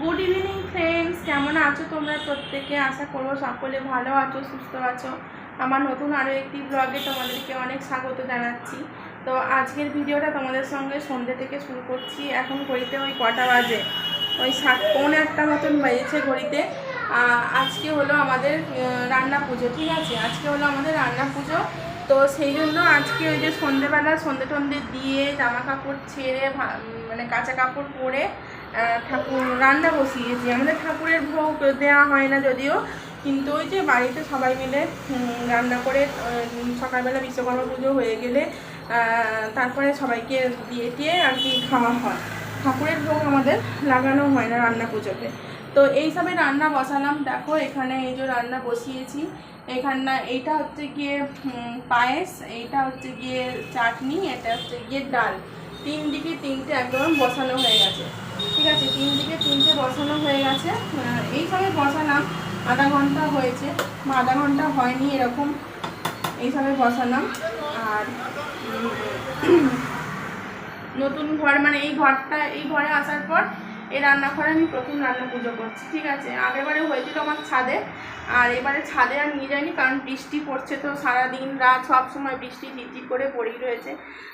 Good evening friends, কেমন আছো তোমরা প্রত্যেকে? আশা করো সকলে ভালো আছো, সুস্থ আছো। আমার নতুন আরও একটি ব্লগে তোমাদেরকে অনেক স্বাগত জানাচ্ছি। তো আজকের ভিডিওটা তোমাদের সঙ্গে সন্ধ্যে থেকে শুরু করছি। এখন ঘড়িতে ওই কটা বাজে, ওই 7:45 মতন বেজেছে ঘড়িতে। আজকে হলো আমাদের রান্না পুজো, ঠিক আছে? আজকে হলো আমাদের রান্না পুজো। তো সেই জন্য আজকে ওই যে সন্ধ্যেবেলা সন্ধ্যে টন্ধে দিয়ে জামা কাপড় ছেড়ে মানে কাঁচা কাপড় পরে ঠাকুর রান্না বসিয়েছি। আমাদের ঠাকুরের ভোগ দেওয়া হয় না যদিও, কিন্তু ওই যে বাড়িতে সবাই মিলে রান্না করে সকালবেলা বিশ্বকর্মা পুজো হয়ে গেলে তারপরে সবাইকে দিয়ে আর কি খাওয়া হয়। ঠাকুরের ভোগ আমাদের লাগানো হয় না রান্না পুজোতে। তো এইসবে রান্না বসালাম। দেখো এখানে এই যে রান্না বসিয়েছি। এখানে এইটা হচ্ছে গিয়ে পায়েস, এইটা হচ্ছে গিয়ে চাটনি, এটা হচ্ছে গিয়ে ডাল। তিন দিকে তিনটে একদম বসানো হয়ে গেছে, ঠিক আছে? তিন দিকে তিনটে বসানো হয়ে গেছে। এইসবে বসালাম, আধা ঘন্টা হয়েছে, আধা ঘন্টা হয়নি এরকম এইসবে বসালাম। আর নতুন ঘর মানে এই ঘরে আসার পর এই রান্নাঘরে আমি প্রথম রান্না পুজো করছি, ঠিক আছে? আগেরবারে হয়েছিল আমার ছাদে, আর এবারে ছাদে আর নিয়ে যাইনি, কারণ বৃষ্টি পড়ছে। তো সারাদিন রাত সব সময় বৃষ্টি ঝিরঝির করে পড়েই রয়েছে।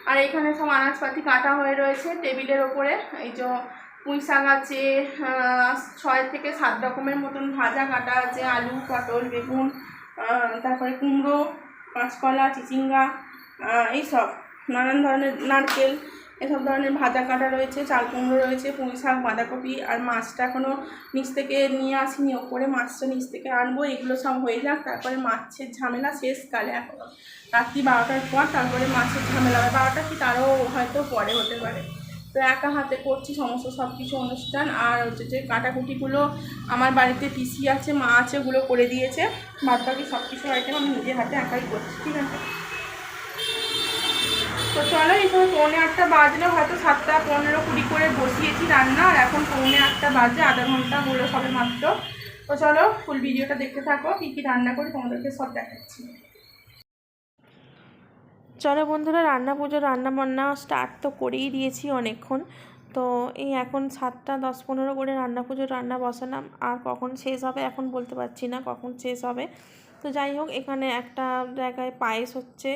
আর এখানে সব আনাজপাতি কাটা হয়ে রয়েছে টেবিলের ওপরে। এই যে পুঁই শাক আছে, 6 থেকে 7 রকমের মতন ভাজা কাটা আছে, আলু, পটল, বেগুন, তারপরে কুমড়ো, কাঁচকলা, চিচিঙ্গা, এইসব নানান ধরনের, নারকেল, এসব ধরনের ভাজা কাটা রয়েছে, চাল কুমড়ো রয়েছে, পুঁই শাক, বাঁধাকপি। আর মাছটা এখনও নিচ থেকে নিয়ে আসিনি, ওপরে মাছটা নিচ থেকে আনবো। এগুলো সব হয়ে যাক, তারপরে মাছের ঝামেলা শেষকালে, এখন রাত্রি 12টার পর তারপরে মাছের ঝামেলা হবে। 12টা কি তারও হয়তো পরে হতে পারে। তো একা হাতে করছি সমস্ত সব কিছু অনুষ্ঠান। আর হচ্ছে যে কাটাকুটিগুলো আমার বাড়িতে পিসি আছে, মা আছে, ওগুলো করে দিয়েছে। বাদ বাকি সব কিছু আইটেম আমি নিজের হাতে একাই করছি, ঠিক আছে? তো চলো, এই সময় 7:45 বাজলে, হয়তো 7:15-20 করে বসিয়েছি রান্না, আর এখন 7:45 বাজে, আধা ঘন্টা হলো সবে মাত্র। তো চলো ফুল ভিডিওটা দেখতে থাকো, কী কী রান্না করি তোমাদেরকে সব দেখাচ্ছি। চলো বন্ধুরা, রান্না বান্না স্টার্ট তো করেই দিয়েছি অনেকক্ষণ। তো এই এখন 7:10-15 করে রান্না পুজোর রান্না বসালাম। আর কখন শেষ হবে এখন বলতে পারছি না, কখন শেষ হবে। তো যাই হোক, এখানে একটা জায়গায় পায়েস হচ্ছে,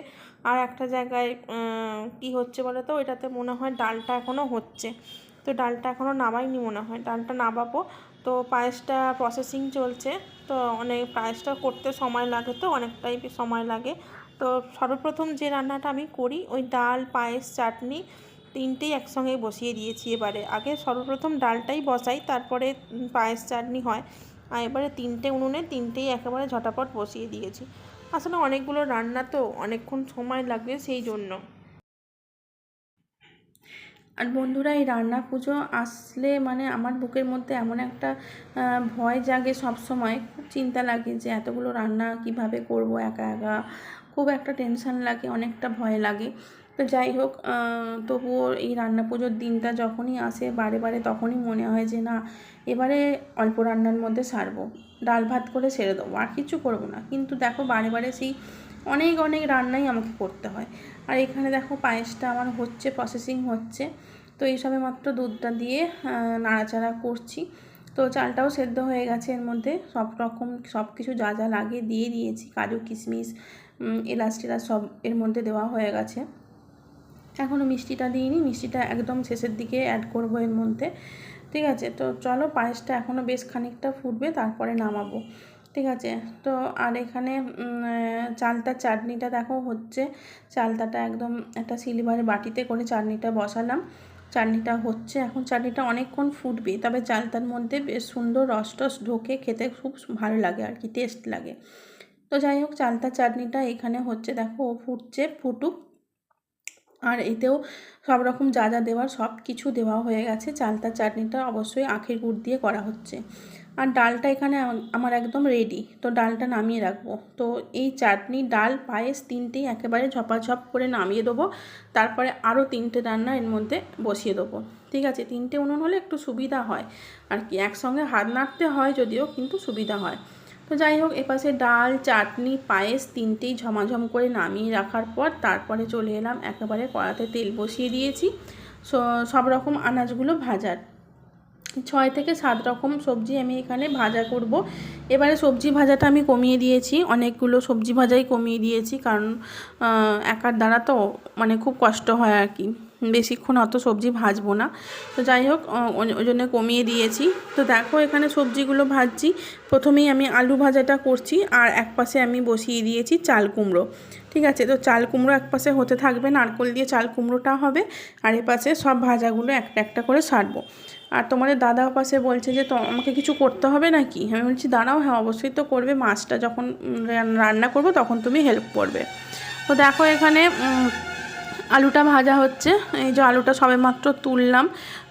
আর একটা জায়গায় কি হচ্ছে বলো তো, ওইটাতে মনে হয় ডালটা এখনও হচ্ছে। তো ডালটা এখনও নামাইনি মনে হয়, ডালটা নামাবো। তো পায়েসটা প্রসেসিং চলছে। তো পায়েসটা করতে সময় লাগে, তো অনেকটাই সময় লাগে। তো সর্বপ্রথম যে রান্নাটা আমি করি, ওই ডাল, পায়েস, চাটনি তিনটেই একসঙ্গে বসিয়ে দিয়েছি। এবারে আগে সর্বপ্রথম ডালটাই বসাই, তারপরে পায়েস, চাটনি হয়। আর এবারে তিনটে উনুনে তিনটেই একেবারে ঝটাপট বসিয়ে দিয়েছি। আসলে অনেকগুলো রান্না তো অনেকক্ষণ সময় লাগবে, সেই জন্য। আর বন্ধুরা, এই রান্না পুজো আসলে মানে আমার বুকের মধ্যে এমন একটা ভয় জাগে সব সময়, খুব চিন্তা লাগে যে এতগুলো রান্না কিভাবে করব একা একা। খুব একটা টেনশান লাগে, অনেকটা ভয় লাগে। তো যাই হোক, তবুও এই রান্না পুজোর দিনটা যখনই আসে বারে বারে, তখনই মনে হয় যে না, এবারে অল্প রান্নার মধ্যে সারবো, ডাল ভাত করে সেরে দেবো, আর কিছু করবো না। কিন্তু দেখো বারে বারে সেই অনেক অনেক রান্নাই আমাকে করতে হয়। আর এখানে দেখো পায়েসটা আমার হচ্ছে, প্রসেসিং হচ্ছে। তো এই সবে মাত্র দুধটা দিয়ে নাড়াচাড়া করছি। তো চালটাও সেদ্ধ হয়ে গেছে, এর মধ্যে সব কিছু যা যা লাগে দিয়ে দিয়েছি, কাজু, কিশমিশ, এলাচ টেলাচ সব এর মধ্যে দেওয়া হয়ে গেছে। এখনও মিষ্টিটা দিইনি, মিষ্টিটা একদম শেষের দিকে অ্যাড করবো এর মধ্যে, ঠিক আছে? তো চলো, পায়েসটা এখনও বেশ খানিকটা ফুটবে, তারপরে নামাবো, ঠিক আছে? তো আর এখানে চালতার চাটনিটা দেখো হচ্ছে। চালতাটা একদম একটা সিলভারের বাটিতে করে চাটনিটা বসালাম, চাটনিটা হচ্ছে এখন। চাটনিটা অনেকক্ষণ ফুটবে, তবে চালতার মধ্যে বেশ সুন্দর রস টস ঢোকে, খেতে খুব ভালো লাগে আর কি, টেস্ট লাগে। তো যাই হোক, চালতার চাটনিটা এখানে হচ্ছে, দেখো ও ফুটছে, ফুটুক। আর এতেও সব রকম যা যা দেওয়ার সব কিছু দেওয়া হয়ে গেছে। চালতার চাটনিটা অবশ্যই আখের গুড় দিয়ে করা হচ্ছে। আর ডালটা এখানে আমার একদম রেডি। তো ডালটা নামিয়ে রাখবো। তো এই চাটনি, ডাল, পায়েস তিনটেই একেবারে ঝপাঝপ করে নামিয়ে দেবো। তারপরে আরও 3টে রান্না এর মধ্যে বসিয়ে দেবো, ঠিক আছে? 3টে উনুন হলে একটু সুবিধা হয় আর কি, একসঙ্গে হাত নাড়তে হয় যদিও, কিন্তু সুবিধা হয়। তো যাই হোক, এপাশে ডাল, চাটনি, পায়েস তিনটেই ঝমাঝম করে নামিয়ে রাখার পর তারপরে চলে এলাম একেবারে কড়াতে তেল বসিয়ে দিয়েছি সব রকম আনাজগুলো ভাজার। 6 থেকে 7 রকম সবজি আমি এখানে ভাজা করব। এবারে সবজি ভাজাটা আমি কমিয়ে দিয়েছি, অনেকগুলো সবজি ভাজাই কমিয়ে দিয়েছি, কারণ একার দ্বারা তো মানে খুব কষ্ট হয় আর কি, বেশিক্ষণ অত সবজি ভাজবো না। তো যাই হোক, ওই জন্য কমিয়ে দিয়েছি। তো দেখো এখানে সবজিগুলো ভাজছি। প্রথমেই আমি আলু ভাজাটা করছি, আর এক পাশে আমি বসিয়ে দিয়েছি চাল কুমড়ো। ঠিক আছে, তো চাল কুমড়ো এক পাশে হতে থাকবে, নারকেল দিয়ে চাল কুমড়োটা হবে, আর এ পাশে সব ভাজাগুলো একটা একটা করে সারবো। আর তোমাদের দাদা পাশে বলছে যে তো আমাকে কিছু করতে হবে নাকি। আমি বলছি দাঁড়াও, হ্যাঁ অবশ্যই তো করবে, মাছটা যখন রান্না করবো তখন তুমি হেল্প করবে। তো দেখো এখানে আলুটা ভাজা হচ্ছে। এই যে আলুটা সবেমাত্র তুললাম,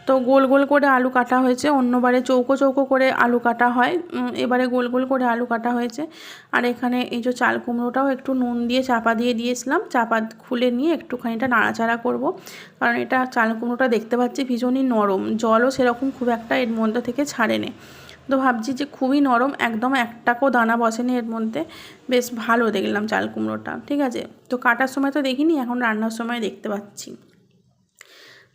তো গোল গোল করে আলু কাটা হয়েছে। অন্যবারে চৌকো চৌকো করে আলু কাটা হয়, এবারে গোল গোল করে আলু কাটা হয়েছে। আর এখানে এই যে চাল কুমড়োটাও একটু নুন দিয়ে চাপা দিয়ে দিয়েছিলাম, চাপা খুলে নিয়ে একটুখানিটা নাড়াচাড়া করব, কারণ এটা চাল কুমড়োটা দেখতে পাচ্ছি ভীষণই নরম, জলও সেরকম খুব একটা এর মধ্যে থেকে ছাড়েনি। তো ভাবছি যে খুবই নরম, একদম একটাকেও দানা বসেনি এর মধ্যে, বেশ ভালো দেখলাম চাল কুমড়োটা। ঠিক আছে, তো কাটার সময় তো দেখিনি, এখন রান্নার সময় দেখতে পাচ্ছি।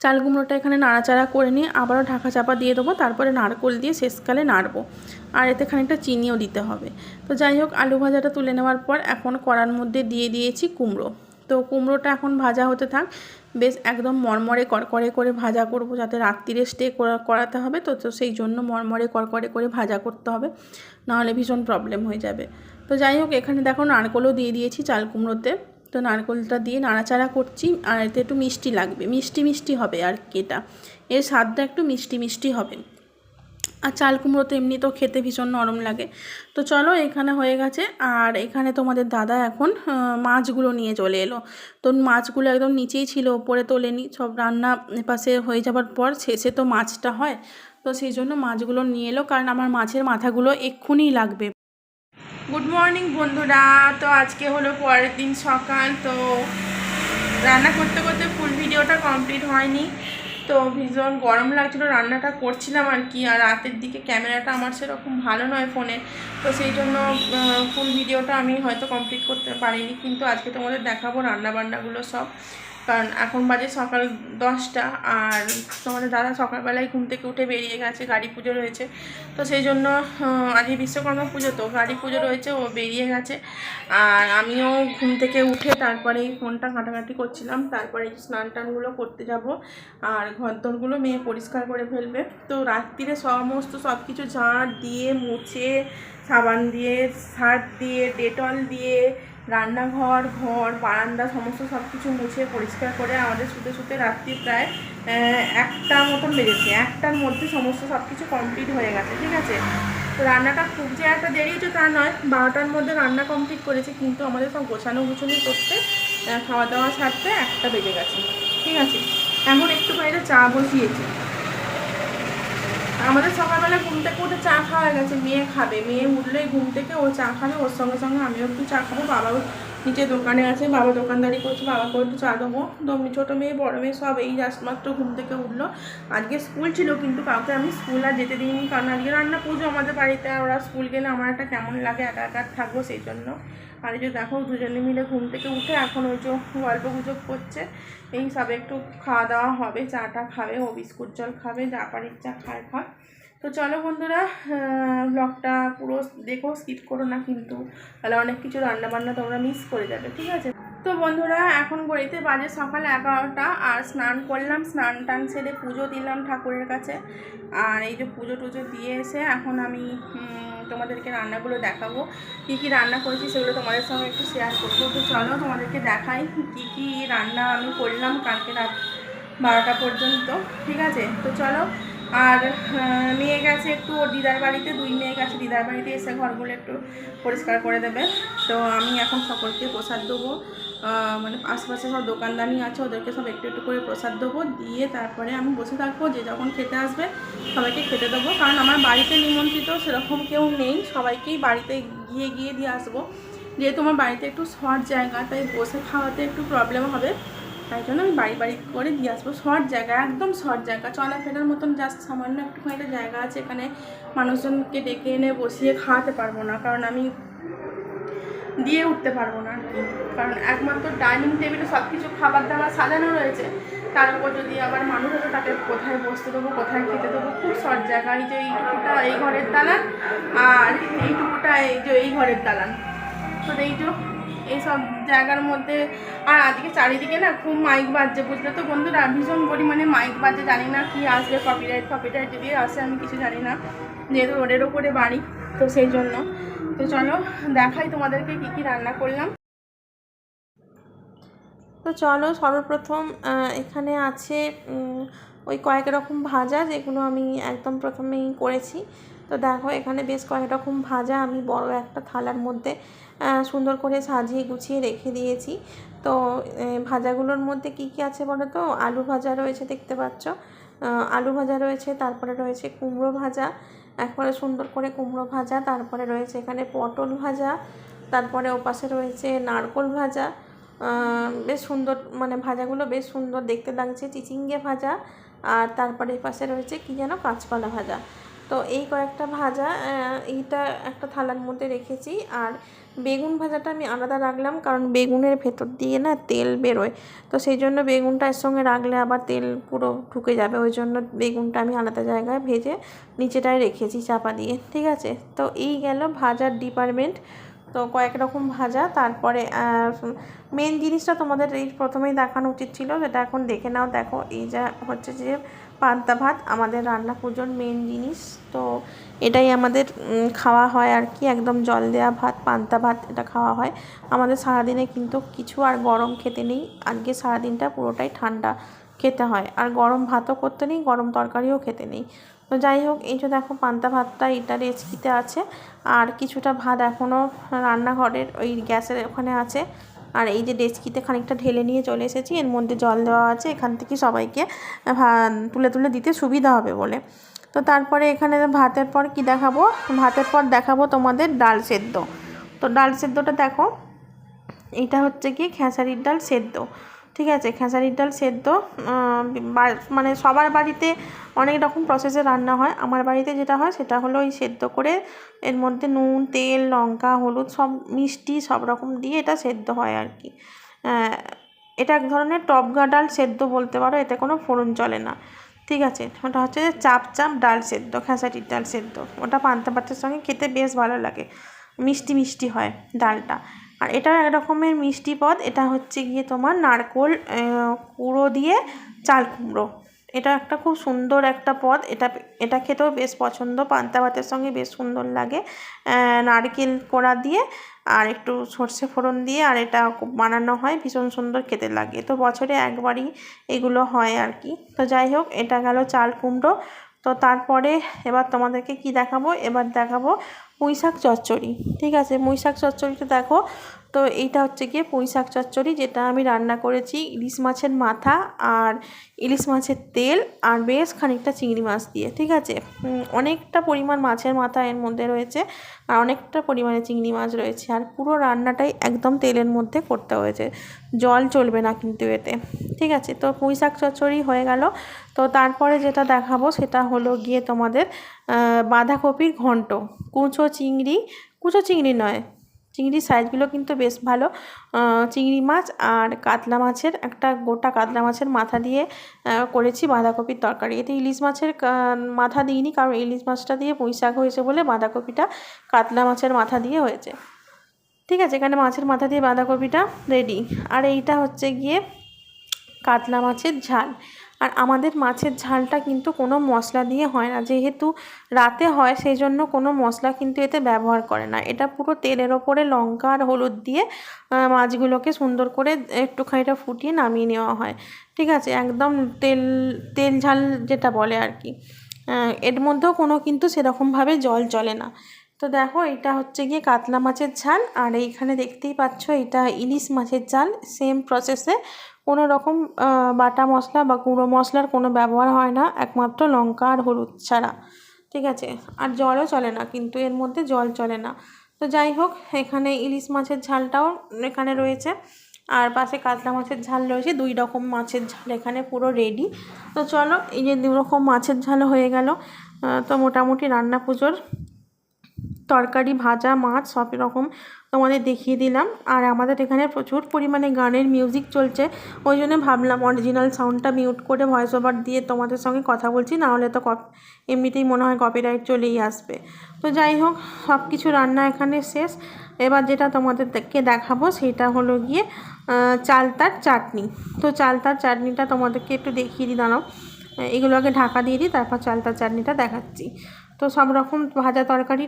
চাল কুমড়োটা এখানে নাড়াচাড়া করে নিয়ে আবারও ঢাকা চাপা দিয়ে দেবো, তারপরে নারকেল দিয়ে শেষকালে নাড়বো, আর এতে খানিকটা চিনিও দিতে হবে। তো যাই হোক, আলু ভাজাটা তুলে নেওয়ার পর এখন কড়ার মধ্যে দিয়ে দিয়েছি কুমড়ো। তো কুমড়োটা এখন ভাজা হতে থাক, বেশ একদম মরমরে করকরে করে ভাজা করব, যাতে রাত্রিরে স্টে করাতে হবে, তো সেই জন্য মরমরে করকরে করে ভাজা করতে হবে, নাহলে ভীষণ প্রবলেম হয়ে যাবে। তো যাই হোক, এখানে দেখো নারকেলও দিয়ে দিয়েছি চাল কুমড়োতে। তো নারকেলটা দিয়ে নাড়াচাড়া করছি, আর এতে একটু মিষ্টি লাগবে, মিষ্টি মিষ্টি হবে আর কি, এটা এর স্বাদটা একটু মিষ্টি মিষ্টি হবে। আর চাল কুমড়ো তো এমনি তো খেতে ভীষণ নরম লাগে। তো চলো, এখানে হয়ে গেছে। আর এখানে তোমাদের দাদা এখন মাছগুলো নিয়ে চলে এলো। তো মাছগুলো একদম নিচেই ছিল, ওপরে তোলেনি, সব রান্না পাশে হয়ে যাবার পর শেষে তো মাছটা হয়, তো সেই জন্য মাছগুলো নিয়ে এলো, কারণ আমার মাছের মাথাগুলো এক্ষুনি লাগবে। গুড মর্নিং বন্ধুরা। তো আজকে হলো পরের দিন সকাল। তো রান্না করতে করতে ফুল ভিডিওটা কমপ্লিট হয়নি, তো ভীষণ গরম লাগছিলো, রান্নাটা করছিলাম আর কি। আর রাতের দিকে ক্যামেরাটা আমার সেরকম ভালো নয় ফোনের, তো সেই জন্য ফুল ভিডিওটা আমি হয়তো কমপ্লিট করতে পারিনি, কিন্তু আজকে তোমাদের দেখাবো রান্নাবান্নাগুলো সব। কারণ এখন বাজে সকাল 10টা, আর তোমাদের দাদা সকালবেলায় ঘুম থেকে উঠে বেরিয়ে গেছে, গাড়ি পুজো রয়েছে, তো সেই জন্য আজকে বিশ্বকর্মা পুজো, তো গাড়ি পুজো রয়েছে, ও বেরিয়ে গেছে। আর আমিও ঘুম থেকে উঠে তারপরে এই ফোনটা ঘাঁটাঘাঁটি করছিলাম, তারপরে স্নান টানগুলো করতে যাব, আর ঘরদোরগুলো মেয়ে পরিষ্কার করে ফেলবে। তো রাত্রিরে সমস্ত সব কিছু ঝাঁট দিয়ে মুছে, সাবান দিয়ে, সার্ফ দিয়ে, ডেটল দিয়ে, রান্নাঘর, ঘর, বারান্দা সমস্ত সব কিছু মুছে পরিষ্কার করে আমাদের শুতে শুতে রাত্রি প্রায় 1টা মতন বেজেছে। 1টার মধ্যে সমস্ত সব কিছু কমপ্লিট হয়ে গেছে। ঠিক আছে, তো রান্নাটা খুব যে একটা দেরি হচ্ছে তা নয়, 12টার মধ্যে রান্না কমপ্লিট করেছে, কিন্তু আমাদের সব গোছানো গুছানো করতে, খাওয়া দাওয়া ছাড়তে 1টা বেজে গেছে। ঠিক আছে, এখন একটু বাইরে চা বসিয়েছি। আমাদের সকালবেলা ঘুম থেকে উঠে চা খাওয়া গেছে, মেয়ে খাবে, মেয়ে উঠলেই ঘুম থেকে ও চা খাবে, ওর সঙ্গে সঙ্গে আমিও একটু চা খাবো। বাবাও নিচে দোকানে আছে, বাবা দোকানদারি করছে, বাবাকেও একটু চা দেবো। তো ছোটো মেয়ে বড়ো মেয়ে সব এই জাস্ট মাত্র ঘুম থেকে উঠলো। আজকে স্কুল ছিল, কিন্তু কাউকে আমি স্কুল আর যেতে দিইনি, কারণ আজকে রান্না পুজো আমাদের বাড়িতে, আর ওরা স্কুল গেলে আমার একটা কেমন লাগে, একা একা থাকবো, সেই জন্য। আর এই যে দেখো, দুজনে মিলে ঘুম থেকে উঠে এখন ওই যে গল্প গুজব করছে, এই সব একটু খাওয়া দাওয়া হবে, চাটা খাবে, ও বিস্কুট জল খাবে, যা পারির চা খায় খাক। তো চলো বন্ধুরা, ব্লগটা পুরো দেখো, স্কিপ করো না কিন্তু, তাহলে অনেক কিছু রান্নাবান্না তোমরা মিস করে যাবে। ঠিক আছে, তো বন্ধুরা এখন ঘড়িতে বাজে সকাল 11টা, আর স্নান করলাম, স্নান টান সেরে পুজো দিলাম ঠাকুরের কাছে। আর এই যে পুজো টুজো দিয়ে এসে এখন আমি তোমাদেরকে রান্নাগুলো দেখাবো, কী কী রান্না করেছি সেগুলো তোমাদের সঙ্গে একটু শেয়ার করবো। তো চলো তোমাদেরকে দেখাই কী কী রান্না আমি করলাম কালকে রাত 12টা পর্যন্ত। ঠিক আছে, তো চলো। আর মেয়ে গেছে একটু ওর দিদার বাড়িতে, 2 মেয়ে গেছে দিদার বাড়িতে, এসে ঘরগুলো একটু পরিষ্কার করে দেবে। তো আমি এখন সকলকে প্রসাদ দেবো, মানে আশেপাশে সব দোকানদানি আছে, ওদেরকে সব একটু একটু করে প্রসাদ দেবো, দিয়ে তারপরে আমি বসে থাকবো, যে যখন খেতে আসবে সবাইকে খেতে দেবো। কারণ আমার বাড়িতে নিমন্ত্রিত সেরকম কেউ নেই, সবাইকেই বাড়িতে গিয়ে দিয়ে আসবো, যেহেতু আমার বাড়িতে একটু শর্ট জায়গা, তাই বসে খাওয়াতে একটু প্রবলেম হবে, তাই জন্য আমি বাড়ি করে দিয়ে আসবো। শর্ট জায়গা, একদম শর্ট জায়গা, চলাফেরার মতন জাস্ট সামান্য একটুখানি একটা জায়গা আছে, এখানে মানুষজনকে ডেকে এনে বসিয়ে খাওয়াতে পারবো না, কারণ আমি দিয়ে উঠতে পারবো না আর কি, কারণ একমাত্র ডাইনিং টেবিলে সব কিছু খাবার দাবার সাজানো রয়েছে, তার উপর যদি আবার মানুষ হতো তাকে কোথায় বসতে দেবো, কোথায় খেতে দেবো, খুব শর্ট জায়গা। এই যে এইটুকুটা এই ঘরের দালান, আর এইটুকুটা এই যে এই ঘরের দালান। তো এইসব জায়গার মধ্যে, আর আজকে চারিদিকে না খুব মাইক বাজছে, বুঝলে তো বন্ধুরা, ভীষণ পরিমাণে মাইক বাজছে। জানি না কি আসবে, কপিরাইট যদি আসে আমি কিছু জানি না, যেহেতু রোডের ওপরে বাড়ি, তো সেই জন্য। তো চলো দেখাই তোমাদেরকে কী কী রান্না করলাম। তো চলো সর্বপ্রথম এখানে আছে ওই কয়েক রকম ভাজা, যেগুলো আমি একদম প্রথমেই করেছি। তো দেখো এখানে বেশ কয়েক রকম ভাজা আমি বড় একটা থালার মধ্যে সুন্দর করে সাজিয়ে গুছিয়ে রেখে দিয়েছি। তো ভাজাগুলোর মধ্যে কি কি আছে বলো তো? আলু ভাজা রয়েছে, দেখতে পাচ্ছ, আলু ভাজা রয়েছে, তারপরে রয়েছে কুমড়ো ভাজা, একবারে সুন্দর করে কুমড়ো ভাজা, তারপরে রয়েছে এখানে পটল ভাজা, তারপরে ওপাশে রয়েছে নারকোল ভাজা, বেশ সুন্দর, মানে ভাজাগুলো বেশ সুন্দর দেখতে লাগছে, চিচিঙ্গে ভাজা, আর তারপরে এপাশে রয়েছে কি যেন কাঁচকলা ভাজা। তো এই কয়েকটা ভাজা এইটা একটা থালার মধ্যে রেখেছি। আর বেগুন ভাজাটা আমি আলাদা রাখলাম, কারণ বেগুনের ভেতর দিয়ে না তেল বেরোয়, তো সেই জন্য বেগুনটা এর সঙ্গে রাখলে আবার তেল পুরো ঢুকে যাবে, ওই জন্য বেগুনটা আমি আলাদা জায়গায় ভেজে নিচেটায় রেখেছি চাপা দিয়ে। ঠিক আছে, তো এই গেল ভাজার ডিপার্টমেন্ট। তো কয়েক রকম ভাজা, তারপরে মেন জিনিসটা তোমাদের এই প্রথমেই দেখানো উচিত ছিল, যেটা এখন দেখে নাও। দেখো এই যা হচ্ছে যে পান্তা ভাত, আমাদের রান্না পুজোর মেন জিনিস। তো এটাই আমাদের খাওয়া হয় আর কি, একদম জল দেওয়া ভাত, পান্তা ভাত, এটা খাওয়া হয় আমাদের সারাদিনে। কিন্তু কিছু আর গরম খেতে নেই, আজকে সারাদিনটা পুরোটাই ঠান্ডা খেতে হয়, আর গরম ভাতও করতে নেই, গরম তরকারিও খেতে নেই। তো যাই হোক, এই যে দেখো পান্তা ভাতটা এটা রেসিপিতে আছে, আর কিছুটা ভাত এখনও রান্নাঘরের ওই গ্যাসের ওখানে আছে, আর এই যে ডেচকিতে খানিকটা ঢেলে নিয়ে চলে এসেছি, এর মধ্যে জল দেওয়া আছে, এখান থেকে সবাইকে তুলে তুলে দিতে সুবিধা হবে বলে। তো তারপরে এখানে ভাতের পর কি দেখাবো, ভাতের পর দেখাবো তোমাদের ডাল সেদ্ধ। তো ডাল সেদ্ধটা দেখো, এটা হচ্ছে কি খেসারির ডাল সেদ্ধ। ঠিক আছে, খেসারির ডাল সেদ্ধ, মানে সবার বাড়িতে অনেক রকম প্রসেসে রান্না হয়, আমার বাড়িতে যেটা হয় সেটা হলো ওই সেদ্ধ করে এর মধ্যে নুন, তেল, লঙ্কা, হলুদ, সব মিষ্টি সব রকম দিয়ে এটা সেদ্ধ হয় আর কি। এটা এক ধরনের টপগা ডাল সেদ্ধ বলতে পারো, এতে কোনো ফোড়ন চলে না। ঠিক আছে, ওটা হচ্ছে চাপ ডাল সেদ্ধ, খেসারির ডাল সেদ্ধ, ওটা পান্তা ভাতের সঙ্গে খেতে বেশ ভালো লাগে, মিষ্টি মিষ্টি হয় ডালটা। আর এটাও এক রকমের মিষ্টি পদ, এটা হচ্ছে গিয়ে তোমার নারকোল কুড়ো দিয়ে চাল কুমড়ো, এটা একটা খুব সুন্দর একটা পদ, এটা খেতেও বেশ পছন্দ, পান্তা ভাতের সঙ্গে বেশ সুন্দর লাগে, নারকেল কোড়া দিয়ে আর একটু সর্ষে ফোড়ন দিয়ে, আর এটা বানানো হয়, ভীষণ সুন্দর খেতে লাগে। তো বছরে একবারই এগুলো হয় আর কি। তো যাই হোক, এটা গেল চাল কুমড়ো। তো তারপরে এবার তোমাদেরকে কি দেখাবো, এবার দেখাবো পুঁই শাক চচ্চড়ি। ঠিক আছে, পুঁই শাক চচ্চড়িটা দেখো, তো এইটা হচ্ছে গিয়ে পুঁই শাক চচ্চড়ি, যেটা আমি রান্না করেছি ইলিশ মাছের মাথা আর ইলিশ মাছের তেল আর বেশ খানিকটা চিংড়ি মাছ দিয়ে। ঠিক আছে, অনেকটা পরিমাণ মাছের মাথা এর মধ্যে রয়েছে, আর অনেকটা পরিমাণে চিংড়ি মাছ রয়েছে, আর পুরো রান্নাটাই একদম তেলের মধ্যে করতে হয়েছে, জল চলবে না কিন্তু এতে। ঠিক আছে, তো পুঁই শাক চচ্চড়ি হয়ে গেল। তো তারপরে যেটা দেখাবো সেটা হলো গিয়ে তোমাদের বাঁধাকপির ঘন্ট, কুচো চিংড়ি নয়, চিংড়ির সাইজগুলো কিন্তু বেশ ভালো, চিংড়ি মাছ আর কাতলা মাছের, একটা গোটা কাতলা মাছের মাথা দিয়ে করেছি বাঁধাকপির তরকারি। এতে ইলিশ মাছের মাথা দিইনি, কারণ ইলিশ মাছটা দিয়ে পুঁই শাক হয়েছে বলে বাঁধাকপিটা কাতলা মাছের মাথা দিয়ে হয়েছে। ঠিক আছে, এখানে মাছের মাথা দিয়ে বাঁধাকপিটা রেডি। আর এইটা হচ্ছে গিয়ে কাতলা মাছের ঝাল, আর আমাদের মাছের ঝালটা কিন্তু কোনো মশলা দিয়ে হয় না, যেহেতু রাতে হয় সেই জন্য কোনো মশলা কিন্তু এতে ব্যবহার করে না, এটা পুরো তেলের ওপরে লঙ্কা আর হলুদ দিয়ে মাছগুলোকে সুন্দর করে একটুখানিটা ফুটিয়ে নামিয়ে নেওয়া হয়। ঠিক আছে, একদম তেল ঝাল যেটা বলে আর কি, এর মধ্যেও কোনো কিন্তু সেরকমভাবে জল চলে না। তো দেখো, এটা হচ্ছে গিয়ে কাতলা মাছের ঝাল, আর এইখানে দেখতেই পাচ্ছ এটা ইলিশ মাছের ঝাল, সেম প্রসেসে, কোনো রকম বাটা মশলা বা গুঁড়ো মশলার কোনো ব্যবহার হয় না, একমাত্র লঙ্কা আর হলুদ ছাড়া। ঠিক আছে, আর জলও চলে না, কিন্তু এর মধ্যে জল চলে না। তো যাই হোক, এখানে ইলিশ মাছের ঝালটাও এখানে রয়েছে, আর পাশে কাতলা মাছের ঝাল রয়েছে, 2 রকম মাছের ঝাল এখানে পুরো রেডি। তো চলো, এই যে 2 রকম মাছের ঝাল হয়ে গেল, তো মোটামুটি রান্না পুজোর তরকারি, ভাজা, মাছ সব রকম তোমাদের দেখিয়ে দিলাম। আর আমাদের এখানে প্রচুর পরিমাণে গানের মিউজিক চলছে, ওই জন্য ভাবলাম অরিজিনাল সাউন্ডটা মিউট করে ভয়েস ওভার দিয়ে তোমাদের সঙ্গে কথা বলছি, নাহলে তো এমনিতেই মনে হয় কপিরাইট চলেই আসবে। তো যাই হোক, সব কিছু রান্না এখানে শেষ। এবার যেটা তোমাদেরকে দেখাবো সেটা হলো গিয়ে চালতার চাটনি। তো চালতার চাটনিটা তোমাদেরকে একটু দেখিয়ে দিই, দাঁড়াও এগুলো আগে ঢাকা দিয়ে দিই, তারপর চালতার চাটনিটা দেখাচ্ছি। তো সব রকম ভাজা তরকারি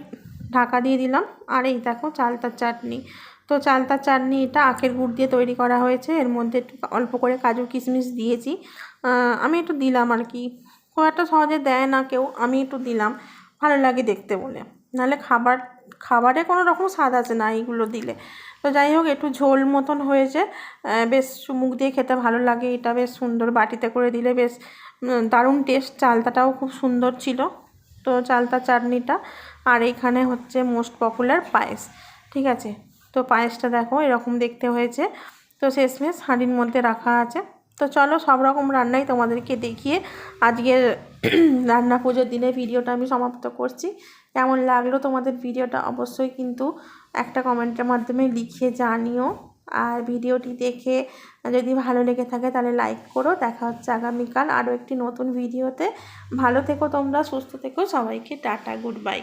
ঢাকা দিয়ে দিলাম, আর এই দেখো চালতার চাটনি। তো চালতার চাটনি এটা আখের গুড় দিয়ে তৈরি করা হয়েছে, এর মধ্যে একটু অল্প করে কাজু কিশমিশ দিয়েছি। আমি একটু দিলাম আর কি, খুব একটা সহজে দেয় না কেউ, আমি একটু দিলাম, ভালো লাগে দেখতে বলে। নাহলে খাবারে কোনো রকম স্বাদ আছে না এইগুলো দিলে। তো যাই হোক, একটু ঝোল মতন হয়েছে, বেশ মুখ দিয়ে খেতে ভালো লাগে। এটা বেশ সুন্দর, বাটিতে করে দিলে বেশ দারুণ টেস্ট। চালতাটাও খুব সুন্দর ছিল। তো চালতা চাটনিটা, আর এখানে হচ্ছে মোস্ট পপুলার পায়েস, ঠিক আছে। তো পায়েসটা দেখো এরকম দেখতে হয়েছে। তো শেষমেশ হাঁড়ির মধ্যে রাখা আছে। তো চলো, সব রকম রান্নাই তোমাদেরকে দেখিয়ে আজকের রান্না পুজোর দিনে ভিডিওটা আমি সমাপ্ত করছি। কেমন লাগলো তোমাদের ভিডিওটা অবশ্যই কিন্তু একটা কমেন্টের মাধ্যমে লিখে জানিও। আর ভিডিওটি দেখে যদি ভালো লেগে থাকে তাহলে লাইক করো। দেখা হচ্ছে আগামীকাল আরও একটি নতুন ভিডিওতে। ভালো থেকো তোমরা, সুস্থ থেকো, সবাইকে টাটা, গুড বাই।